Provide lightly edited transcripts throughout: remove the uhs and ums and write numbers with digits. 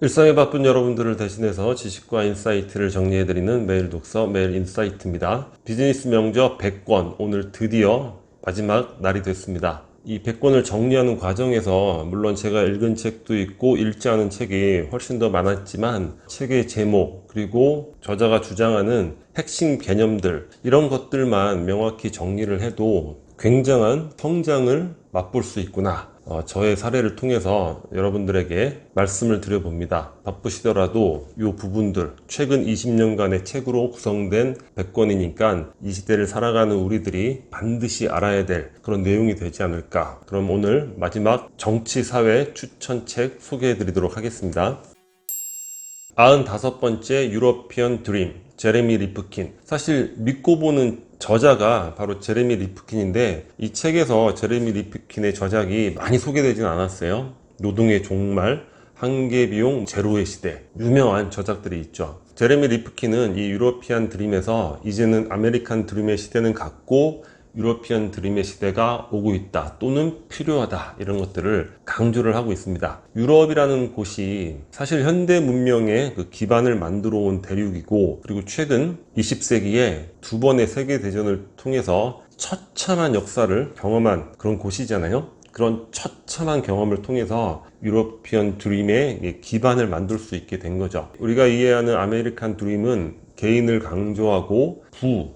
일상에 바쁜 여러분들을 대신해서 지식과 인사이트를 정리해드리는 매일 독서 매일 인사이트입니다. 비즈니스 명저 100권, 오늘 드디어 마지막 날이 됐습니다. 이 100권을 정리하는 과정에서 물론 제가 읽은 책도 있고 읽지 않은 책이 훨씬 더 많았지만 책의 제목 그리고 저자가 주장하는 핵심 개념들 이런 것들만 명확히 정리를 해도 굉장한 성장을 맛볼 수 있구나. 저의 사례를 통해서 여러분들에게 말씀을 드려봅니다. 바쁘시더라도 이 부분들 최근 20년간의 책으로 구성된 100권이니까 이 시대를 살아가는 우리들이 반드시 알아야 될 그런 내용이 되지 않을까. 그럼 오늘 마지막 정치사회 추천책 소개해 드리도록 하겠습니다. 95번째 유러피언 드림, 제레미 리프킨. 사실 믿고 보는 저자가 바로 제레미 리프킨인데 이 책에서 제레미 리프킨의 저작이 많이 소개되진 않았어요. 노동의 종말, 한계비용 제로의 시대, 유명한 저작들이 있죠. 제레미 리프킨은 이 유러피안 드림에서 이제는 아메리칸 드림의 시대는 갔고 유러피안 드림의 시대가 오고 있다 또는 필요하다 이런 것들을 강조를 하고 있습니다. 유럽이라는 곳이 사실 현대 문명의 그 기반을 만들어 온 대륙이고 그리고 최근 20세기에 두 번의 세계대전을 통해서 처참한 역사를 경험한 그런 곳이잖아요. 그런 처참한 경험을 통해서 유러피안 드림의 기반을 만들 수 있게 된 거죠. 우리가 이해하는 아메리칸 드림은 개인을 강조하고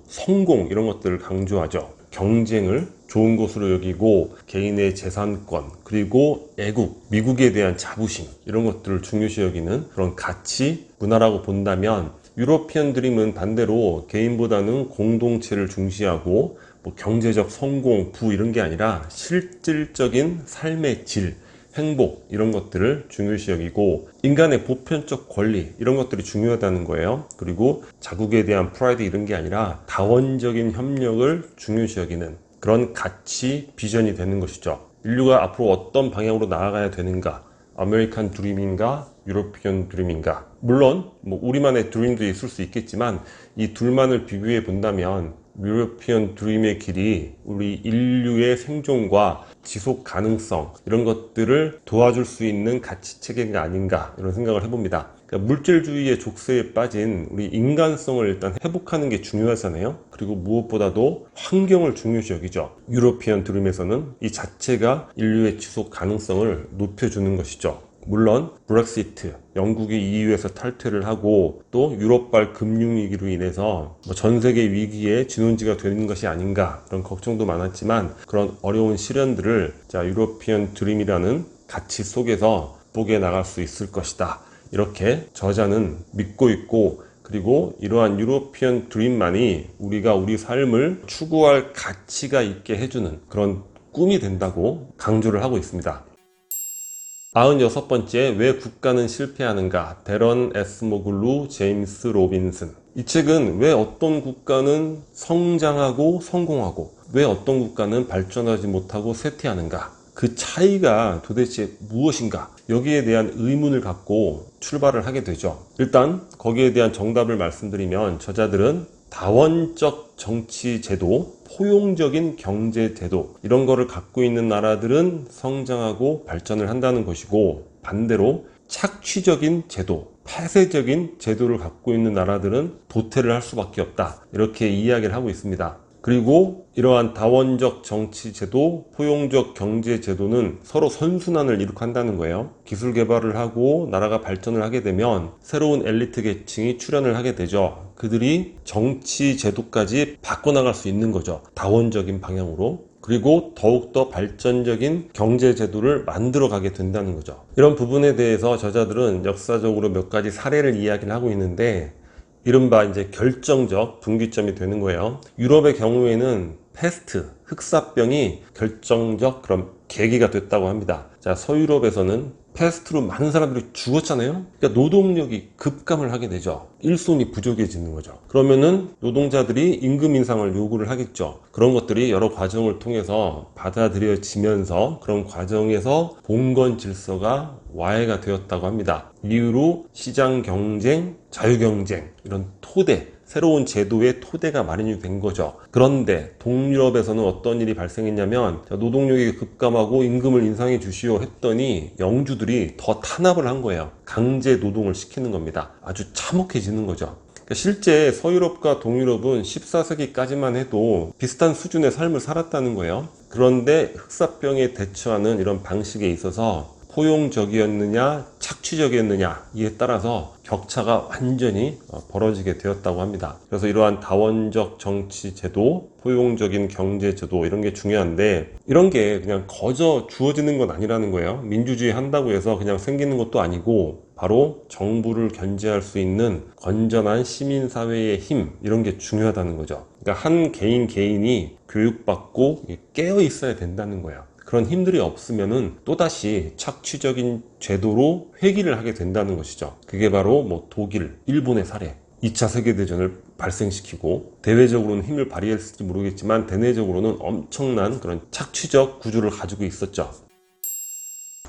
성공 이런 것들을 강조하죠. 경쟁을 좋은 것으로 여기고 개인의 재산권 그리고 애국, 미국에 대한 자부심 이런 것들을 중요시 여기는 그런 가치, 문화라고 본다면 유러피안 드림은 반대로 개인보다는 공동체를 중시하고 경제적 성공, 이런 게 아니라 실질적인 삶의 질, 행복 이런 것들을 중요시 여기고 인간의 보편적 권리 이런 것들이 중요하다는 거예요. 그리고 자국에 대한 프라이드 이런 게 아니라 다원적인 협력을 중요시 여기는 그런 가치, 비전이 되는 것이죠. 인류가 앞으로 어떤 방향으로 나아가야 되는가? 아메리칸 드림인가? 유러피언 드림인가? 물론 우리만의 드림도 있을 수 있겠지만 이 둘만을 비교해 본다면 유러피언 드림의 길이 우리 인류의 생존과 지속 가능성 이런 것들을 도와줄 수 있는 가치 체계가 아닌가 이런 생각을 해봅니다. 그러니까 물질주의의 족쇄에 빠진 우리 인간성을 일단 회복하는 게 중요하잖아요. 그리고 무엇보다도 환경을 중요시 여기죠. 유러피언 드림에서는 이 자체가 인류의 지속 가능성을 높여주는 것이죠. 물론 브렉시트, 영국이 EU에서 탈퇴를 하고 또 유럽발 금융위기로 인해서 전 세계 위기의 진원지가 되는 것이 아닌가 그런 걱정도 많았지만 그런 어려운 시련들을 유러피언 드림이라는 가치 속에서 보게 나갈 수 있을 것이다. 이렇게 저자는 믿고 있고 그리고 이러한 유러피언 드림만이 우리가 우리 삶을 추구할 가치가 있게 해주는 그런 꿈이 된다고 강조를 하고 있습니다. 96번째 왜 국가는 실패하는가 데런 에스모글루 제임스 로빈슨. 이 책은 왜 어떤 국가는 성장하고 성공하고 왜 어떤 국가는 발전하지 못하고 쇠퇴하는가 그 차이가 도대체 무엇인가 여기에 대한 의문을 갖고 출발을 하게 되죠. 일단 거기에 대한 정답을 말씀드리면 저자들은 다원적 정치 제도, 포용적인 경제 제도 이런 거를 갖고 있는 나라들은 성장하고 발전을 한다는 것이고 반대로 착취적인 제도, 폐쇄적인 제도를 갖고 있는 나라들은 도태를 할 수밖에 없다. 이렇게 이야기를 하고 있습니다. 그리고 이러한 다원적 정치 제도, 포용적 경제 제도는 서로 선순환을 이룩한다는 거예요. 기술 개발을 하고 나라가 발전을 하게 되면 새로운 엘리트 계층이 출현을 하게 되죠. 그들이 정치 제도까지 바꿔나갈 수 있는 거죠. 다원적인 방향으로. 그리고 더욱더 발전적인 경제 제도를 만들어 가게 된다는 거죠. 이런 부분에 대해서 저자들은 역사적으로 몇 가지 사례를 이야기를 하고 있는데 이른바 이제 결정적 분기점이 되는 거예요. 유럽의 경우에는 패스트, 흑사병이 결정적 그런 계기가 됐다고 합니다. 서유럽에서는 패스트로 많은 사람들이 죽었잖아요. 그러니까 노동력이 급감을 하게 되죠. 일손이 부족해지는 거죠. 그러면은 노동자들이 임금 인상을 요구를 하겠죠. 그런 것들이 여러 과정을 통해서 받아들여지면서 그런 과정에서 봉건 질서가 와해가 되었다고 합니다. 이후로 시장 경쟁, 자유 경쟁 이런 토대 새로운 제도의 토대가 마련이 된 거죠. 그런데 동유럽에서는 어떤 일이 발생했냐면 노동력이 급감하고 임금을 인상해 주시오 했더니 영주들이 더 탄압을 한 거예요. 강제 노동을 시키는 겁니다. 아주 참혹해지는 거죠. 실제 서유럽과 동유럽은 14세기까지만 해도 비슷한 수준의 삶을 살았다는 거예요. 그런데 흑사병에 대처하는 이런 방식에 있어서 포용적이었느냐 착취적이었느냐 이에 따라서 격차가 완전히 벌어지게 되었다고 합니다. 그래서 이러한 다원적 정치 제도, 포용적인 경제 제도 이런 게 중요한데 이런 게 그냥 거저 주어지는 건 아니라는 거예요. 민주주의 한다고 해서 그냥 생기는 것도 아니고 바로 정부를 견제할 수 있는 건전한 시민사회의 힘 이런 게 중요하다는 거죠. 그러니까 한 개인이 교육받고 깨어 있어야 된다는 거예요. 그런 힘들이 없으면은 또다시 착취적인 제도로 회귀를 하게 된다는 것이죠. 그게 바로 독일, 일본의 사례. 2차 세계대전을 발생시키고 대외적으로는 힘을 발휘했을지 모르겠지만 대내적으로는 엄청난 그런 착취적 구조를 가지고 있었죠.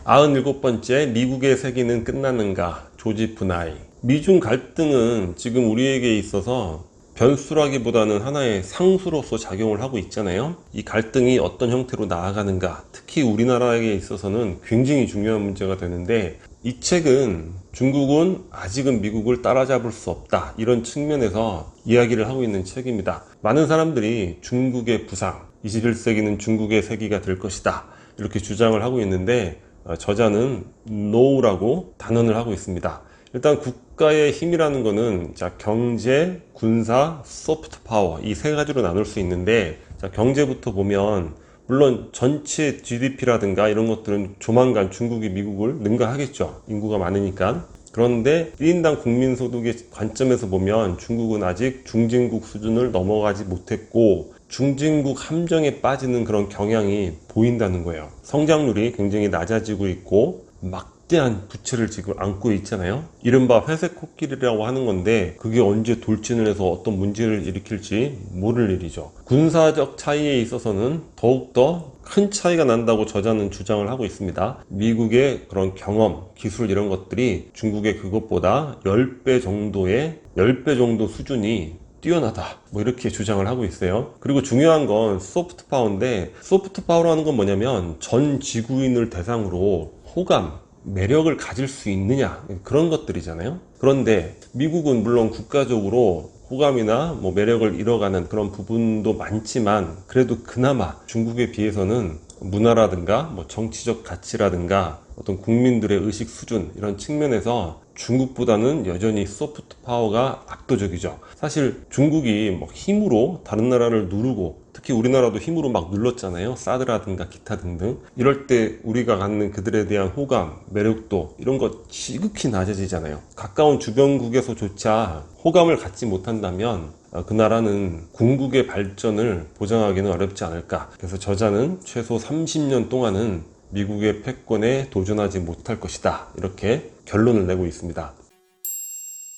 97번째, 미국의 세기는 끝났는가? 조지프 나이. 미중 갈등은 지금 우리에게 있어서 변수라기보다는 하나의 상수로서 작용을 하고 있잖아요. 이 갈등이 어떤 형태로 나아가는가, 특히 우리나라에 있어서는 굉장히 중요한 문제가 되는데 이 책은 중국은 아직은 미국을 따라잡을 수 없다 이런 측면에서 이야기를 하고 있는 책입니다. 많은 사람들이 중국의 부상, 21세기는 중국의 세기가 될 것이다 이렇게 주장을 하고 있는데 저자는 NO라고 단언을 하고 있습니다. 일단 국가의 힘이라는 거는 경제, 군사, 소프트 파워 이 세 가지로 나눌 수 있는데 경제부터 보면 물론 전체 GDP라든가 이런 것들은 조만간 중국이 미국을 능가하겠죠. 인구가 많으니까. 그런데 1인당 국민소득의 관점에서 보면 중국은 아직 중진국 수준을 넘어가지 못했고 중진국 함정에 빠지는 그런 경향이 보인다는 거예요. 성장률이 굉장히 낮아지고 있고 막대한 부채를 지금 안고 있잖아요. 이른바 회색 코끼리라고 하는 건데 그게 언제 돌진을 해서 어떤 문제를 일으킬지 모를 일이죠. 군사적 차이에 있어서는 더욱더 큰 차이가 난다고 저자는 주장을 하고 있습니다. 미국의 그런 경험, 기술 이런 것들이 중국의 그것보다 10배 정도 수준이 뛰어나다 이렇게 주장을 하고 있어요. 그리고 중요한 건 소프트 파워인데 소프트 파워라는 건 뭐냐면 전 지구인을 대상으로 호감, 매력을 가질 수 있느냐 그런 것들이잖아요. 그런데 미국은 물론 국가적으로 호감이나 매력을 잃어가는 그런 부분도 많지만 그래도 그나마 중국에 비해서는 문화라든가 정치적 가치라든가 어떤 국민들의 의식 수준 이런 측면에서 중국보다는 여전히 소프트 파워가 압도적이죠. 사실 중국이 힘으로 다른 나라를 누르고 특히 우리나라도 힘으로 막 눌렀잖아요. 사드라든가 기타 등등. 이럴 때 우리가 갖는 그들에 대한 호감, 매력도 이런 거 지극히 낮아지잖아요. 가까운 주변국에서조차 호감을 갖지 못한다면 그 나라는 궁극의 발전을 보장하기는 어렵지 않을까. 그래서 저자는 최소 30년 동안은 미국의 패권에 도전하지 못할 것이다. 이렇게 결론을 내고 있습니다.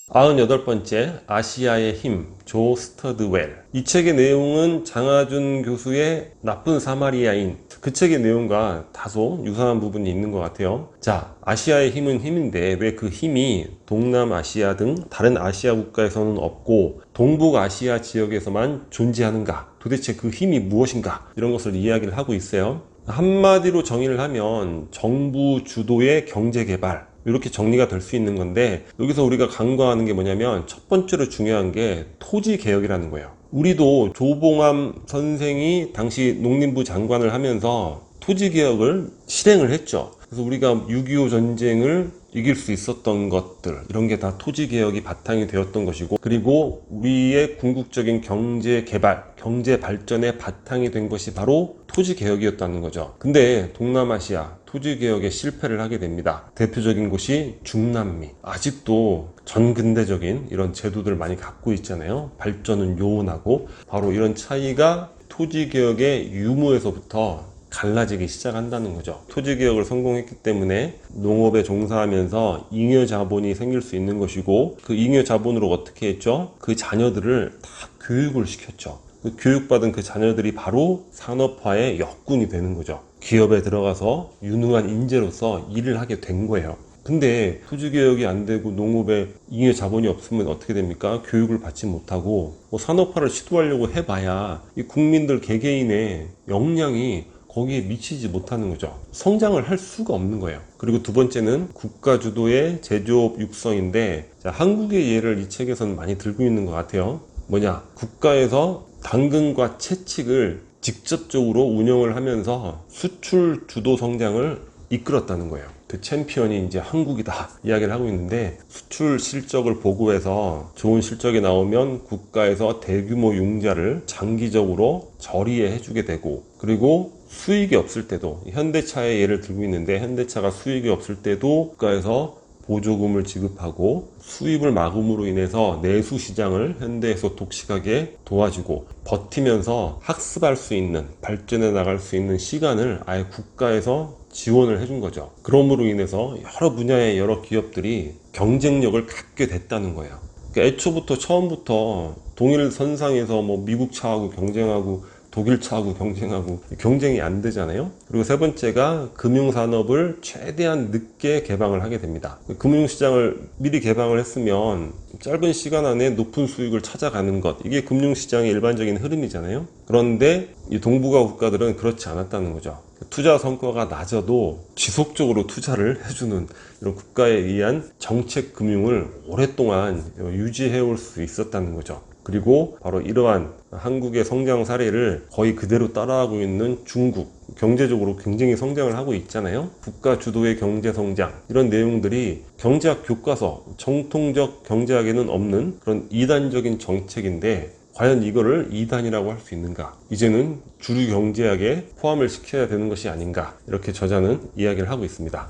98번째, 아시아의 힘, 조 스터드웰. 이 책의 내용은 장하준 교수의 나쁜 사마리아인 그 책의 내용과 다소 유사한 부분이 있는 것 같아요. 자, 아시아의 힘은 힘인데 왜 그 힘이 동남아시아 등 다른 아시아 국가에서는 없고 동북아시아 지역에서만 존재하는가? 도대체 그 힘이 무엇인가? 이런 것을 이야기를 하고 있어요. 한마디로 정의를 하면 정부 주도의 경제개발 이렇게 정리가 될 수 있는 건데 여기서 우리가 간과하는 게 뭐냐면 첫 번째로 중요한 게 토지개혁이라는 거예요. 우리도 조봉암 선생이 당시 농림부 장관을 하면서 토지개혁을 실행을 했죠. 그래서 우리가 6.25 전쟁을 이길 수 있었던 것들 이런 게 다 토지개혁이 바탕이 되었던 것이고 그리고 우리의 궁극적인 경제개발, 경제발전의 바탕이 된 것이 바로 토지개혁이었다는 거죠. 근데 동남아시아 토지개혁에 실패를 하게 됩니다. 대표적인 곳이 중남미. 아직도 전근대적인 이런 제도들 많이 갖고 있잖아요. 발전은 요원하고 바로 이런 차이가 토지개혁의 유무에서부터 갈라지기 시작한다는 거죠. 토지개혁을 성공했기 때문에 농업에 종사하면서 잉여자본이 생길 수 있는 것이고 그 잉여자본으로 어떻게 했죠? 그 자녀들을 다 교육을 시켰죠. 그 교육받은 그 자녀들이 바로 산업화의 역군이 되는 거죠. 기업에 들어가서 유능한 인재로서 일을 하게 된 거예요. 근데 토지개혁이 안 되고 농업에 잉여 자본이 없으면 어떻게 됩니까? 교육을 받지 못하고 뭐 산업화를 시도하려고 해봐야 이 국민들 개개인의 역량이 거기에 미치지 못하는 거죠. 성장을 할 수가 없는 거예요. 그리고 두 번째는 국가 주도의 제조업 육성인데, 자, 한국의 예를 이 책에서는 많이 들고 있는 것 같아요. 뭐냐? 국가에서 당근과 채찍을 직접적으로 운영을 하면서 수출 주도 성장을 이끌었다는 거예요. 그 챔피언이 이제 한국이다 이야기를 하고 있는데, 수출 실적을 보고해서 좋은 실적이 나오면 국가에서 대규모 융자를 장기적으로 저리에 해주게 되고, 그리고 수익이 없을 때도, 현대차의 예를 들고 있는데 현대차가 수익이 없을 때도 국가에서 보조금을 지급하고 수입을 막음으로 인해서 내수 시장을 현대에서 독식하게 도와주고 버티면서 학습할 수 있는, 발전해 나갈 수 있는 시간을 아예 국가에서 지원을 해준 거죠. 그럼으로 인해서 여러 분야의 여러 기업들이 경쟁력을 갖게 됐다는 거예요. 그러니까 애초부터 처음부터 동일선상에서 뭐 미국 차하고 경쟁하고 독일 차하고 경쟁하고 경쟁이 안 되잖아요. 그리고 세 번째가 금융산업을 최대한 늦게 개방을 하게 됩니다. 금융시장을 미리 개방을 했으면 짧은 시간 안에 높은 수익을 찾아가는 것, 이게 금융시장의 일반적인 흐름이잖아요. 그런데 이 동북아 국가들은 그렇지 않았다는 거죠. 투자 성과가 낮아도 지속적으로 투자를 해주는 이런 국가에 의한 정책 금융을 오랫동안 유지해 올 수 있었다는 거죠. 그리고 바로 이러한 한국의 성장 사례를 거의 그대로 따라하고 있는 중국, 경제적으로 굉장히 성장을 하고 있잖아요. 국가 주도의 경제 성장, 이런 내용들이 경제학 교과서, 정통적 경제학에는 없는 그런 이단적인 정책인데, 과연 이거를 2단이라고 할 수 있는가? 이제는 주류 경제학에 포함을 시켜야 되는 것이 아닌가? 이렇게 저자는 이야기를 하고 있습니다.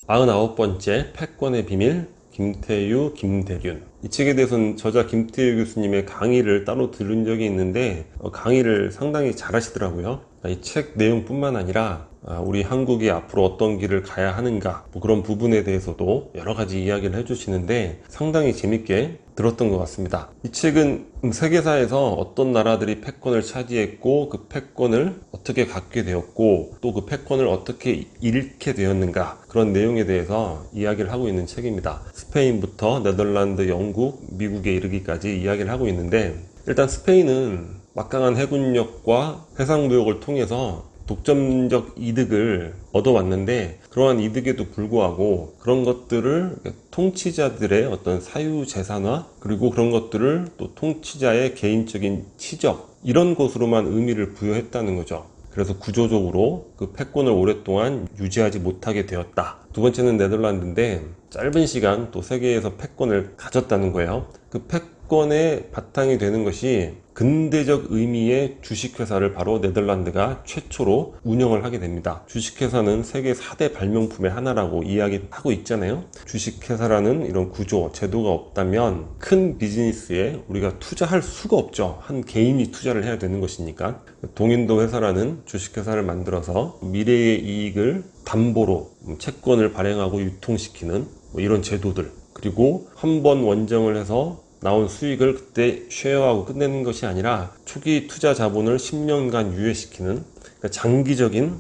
49번째, 패권의 비밀, 김태유, 김대륜. 이 책에 대해서는 저자 김태유 교수님의 강의를 따로 들은 적이 있는데 강의를 상당히 잘하시더라고요. 이 책 내용뿐만 아니라 우리 한국이 앞으로 어떤 길을 가야 하는가, 뭐 그런 부분에 대해서도 여러 가지 이야기를 해주시는데 상당히 재밌게 들었던 것 같습니다. 이 책은 세계사에서 어떤 나라들이 패권을 차지했고 그 패권을 어떻게 갖게 되었고 또 그 패권을 어떻게 잃게 되었는가, 그런 내용에 대해서 이야기를 하고 있는 책입니다. 스페인부터 네덜란드, 영국, 미국에 이르기까지 이야기를 하고 있는데, 일단 스페인은 막강한 해군력과 해상무역을 통해서 독점적 이득을 얻어왔는데, 그러한 이득에도 불구하고 그런 것들을 통치자들의 어떤 사유재산화, 그리고 그런 것들을 또 통치자의 개인적인 치적, 이런 것으로만 의미를 부여했다는 거죠. 그래서 구조적으로 그 패권을 오랫동안 유지하지 못하게 되었다. 두 번째는 네덜란드인데, 짧은 시간 또 세계에서 패권을 가졌다는 거예요. 그 패권의 바탕이 되는 것이 근대적 의미의 주식회사를 바로 네덜란드가 최초로 운영을 하게 됩니다. 주식회사는 세계 4대 발명품의 하나라고 이야기하고 있잖아요. 주식회사라는 이런 구조, 제도가 없다면 큰 비즈니스에 우리가 투자할 수가 없죠. 한 개인이 투자를 해야 되는 것이니까. 동인도 회사라는 주식회사를 만들어서 미래의 이익을 담보로 채권을 발행하고 유통시키는 뭐 이런 제도들, 그리고 한 번 원정을 해서 나온 수익을 그때 쉐어하고 끝내는 것이 아니라 초기 투자 자본을 10년간 유예시키는, 그러니까 장기적인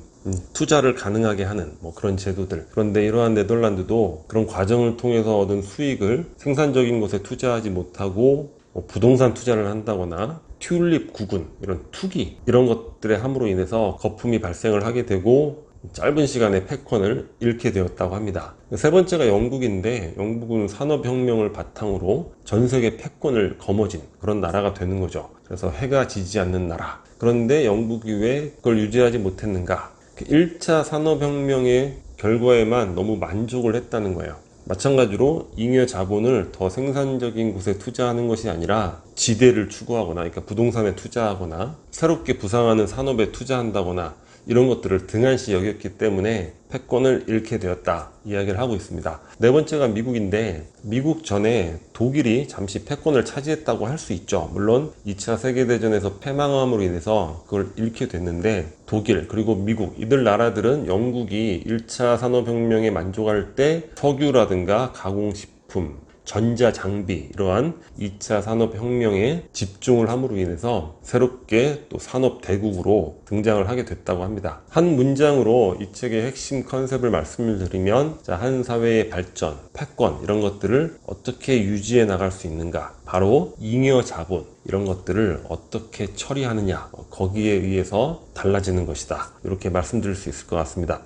투자를 가능하게 하는 뭐 그런 제도들. 그런데 이러한 네덜란드도 그런 과정을 통해서 얻은 수익을 생산적인 것에 투자하지 못하고 뭐 부동산 투자를 한다거나 튤립 구근, 이런 투기, 이런 것들의 함으로 인해서 거품이 발생을 하게 되고 짧은 시간에 패권을 잃게 되었다고 합니다. 세 번째가 영국인데, 영국은 산업혁명을 바탕으로 전 세계 패권을 거머쥔 그런 나라가 되는 거죠. 그래서 해가 지지 않는 나라. 그런데 영국이 왜 그걸 유지하지 못했는가? 1차 산업혁명의 결과에만 너무 만족을 했다는 거예요. 마찬가지로 잉여 자본을 더 생산적인 곳에 투자하는 것이 아니라 지대를 추구하거나, 그러니까 부동산에 투자하거나 새롭게 부상하는 산업에 투자한다거나 이런 것들을 등한시 여겼기 때문에 패권을 잃게 되었다 이야기를 하고 있습니다. 네 번째가 미국인데, 미국 전에 독일이 잠시 패권을 차지했다고 할 수 있죠. 물론 2차 세계대전에서 패망함으로 인해서 그걸 잃게 됐는데, 독일 그리고 미국, 이들 나라들은 영국이 1차 산업혁명에 만족할 때 석유라든가 가공식품, 전자장비, 이러한 2차 산업혁명에 집중을 함으로 인해서 새롭게 또 산업대국으로 등장을 하게 됐다고 합니다. 한 문장으로 이 책의 핵심 컨셉을 말씀을 드리면, 한 사회의 발전, 패권 이런 것들을 어떻게 유지해 나갈 수 있는가, 바로 잉여 자본 이런 것들을 어떻게 처리하느냐, 거기에 의해서 달라지는 것이다, 이렇게 말씀드릴 수 있을 것 같습니다.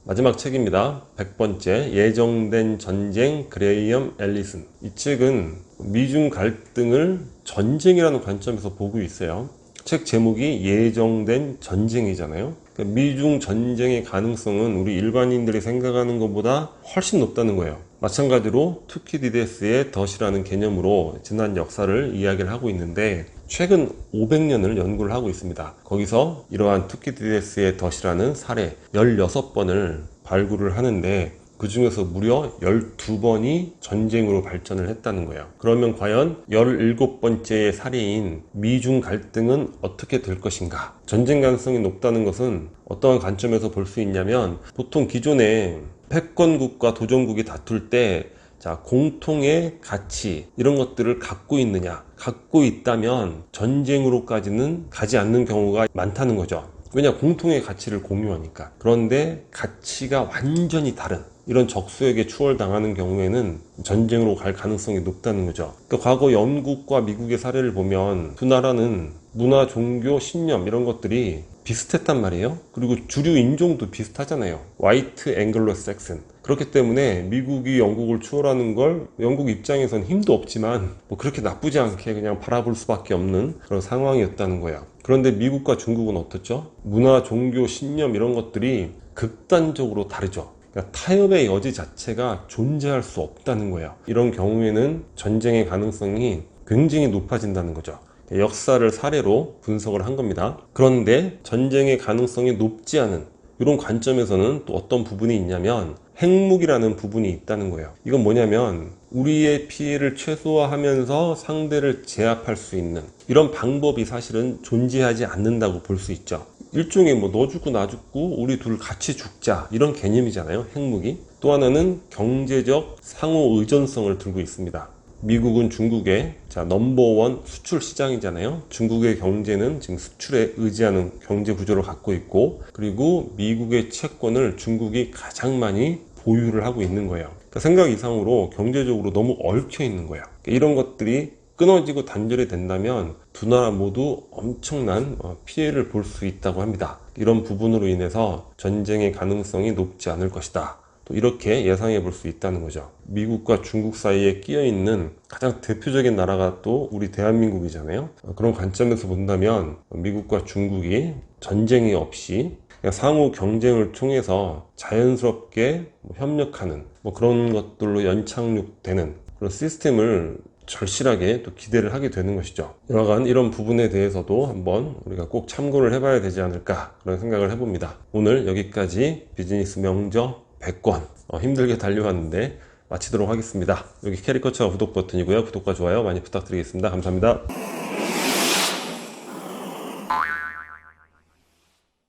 마지막 책입니다. 100번째 예정된 전쟁, 그레이엄 앨리슨. 이 책은 미중 갈등을 전쟁이라는 관점에서 보고 있어요. 책 제목이 예정된 전쟁이잖아요. 그러니까 미중 전쟁의 가능성은 우리 일반인들이 생각하는 것보다 훨씬 높다는 거예요. 마찬가지로 투키디데스의 덫이라는 개념으로 지난 역사를 이야기를 하고 있는데, 최근 500년을 연구를 하고 있습니다. 거기서 이러한 투키디데스의 덫이라는 사례 16번을 발굴을 하는데, 그 중에서 무려 12번이 전쟁으로 발전을 했다는 거예요. 그러면 과연 17번째의 사례인 미중 갈등은 어떻게 될 것인가? 전쟁 가능성이 높다는 것은 어떠한 관점에서 볼 수 있냐면, 보통 기존에 패권국과 도전국이 다툴 때 공통의 가치 이런 것들을 갖고 있느냐, 갖고 있다면 전쟁으로까지는 가지 않는 경우가 많다는 거죠. 왜냐, 공통의 가치를 공유하니까. 그런데 가치가 완전히 다른 이런 적수에게 추월당하는 경우에는 전쟁으로 갈 가능성이 높다는 거죠. 그러니까 과거 영국과 미국의 사례를 보면 두 나라는 문화, 종교, 신념 이런 것들이 비슷했단 말이에요. 그리고 주류 인종도 비슷하잖아요. 화이트 앵글로 섹슨. 그렇기 때문에 미국이 영국을 추월하는 걸 영국 입장에선 힘도 없지만 그렇게 나쁘지 않게 그냥 바라볼 수밖에 없는 그런 상황이었다는 거예요. 그런데 미국과 중국은 어떻죠? 문화, 종교, 신념 이런 것들이 극단적으로 다르죠. 그러니까 타협의 여지 자체가 존재할 수 없다는 거예요. 이런 경우에는 전쟁의 가능성이 굉장히 높아진다는 거죠. 역사를 사례로 분석을 한 겁니다. 그런데 전쟁의 가능성이 높지 않은 이런 관점에서는 또 어떤 부분이 있냐면, 핵무기라는 부분이 있다는 거예요. 이건 뭐냐면 우리의 피해를 최소화하면서 상대를 제압할 수 있는 이런 방법이 사실은 존재하지 않는다고 볼 수 있죠. 일종의 너 죽고 나 죽고 우리 둘 같이 죽자 이런 개념이잖아요, 핵무기. 또 하나는 경제적 상호 의존성을 들고 있습니다. 미국은 중국의 넘버원 수출 시장이잖아요. 중국의 경제는 지금 수출에 의지하는 경제 구조를 갖고 있고, 그리고 미국의 채권을 중국이 가장 많이 보유를 하고 있는 거예요. 그러니까 생각 이상으로 경제적으로 너무 얽혀 있는 거예요. 그러니까 이런 것들이 끊어지고 단절이 된다면 두 나라 모두 엄청난 피해를 볼 수 있다고 합니다. 이런 부분으로 인해서 전쟁의 가능성이 높지 않을 것이다, 또 이렇게 예상해 볼 수 있다는 거죠. 미국과 중국 사이에 끼어 있는 가장 대표적인 나라가 또 우리 대한민국이잖아요. 그런 관점에서 본다면 미국과 중국이 전쟁이 없이 그냥 상호 경쟁을 통해서 자연스럽게 협력하는 그런 것들로 연착륙되는 그런 시스템을 절실하게 또 기대를 하게 되는 것이죠. 여하간 이런 부분에 대해서도 한번 우리가 꼭 참고를 해봐야 되지 않을까, 그런 생각을 해봅니다. 오늘 여기까지 비즈니스 명저 100권 힘들게 달려왔는데 마치도록 하겠습니다. 여기 캐리커처 구독 버튼이고요. 구독과 좋아요 많이 부탁드리겠습니다. 감사합니다.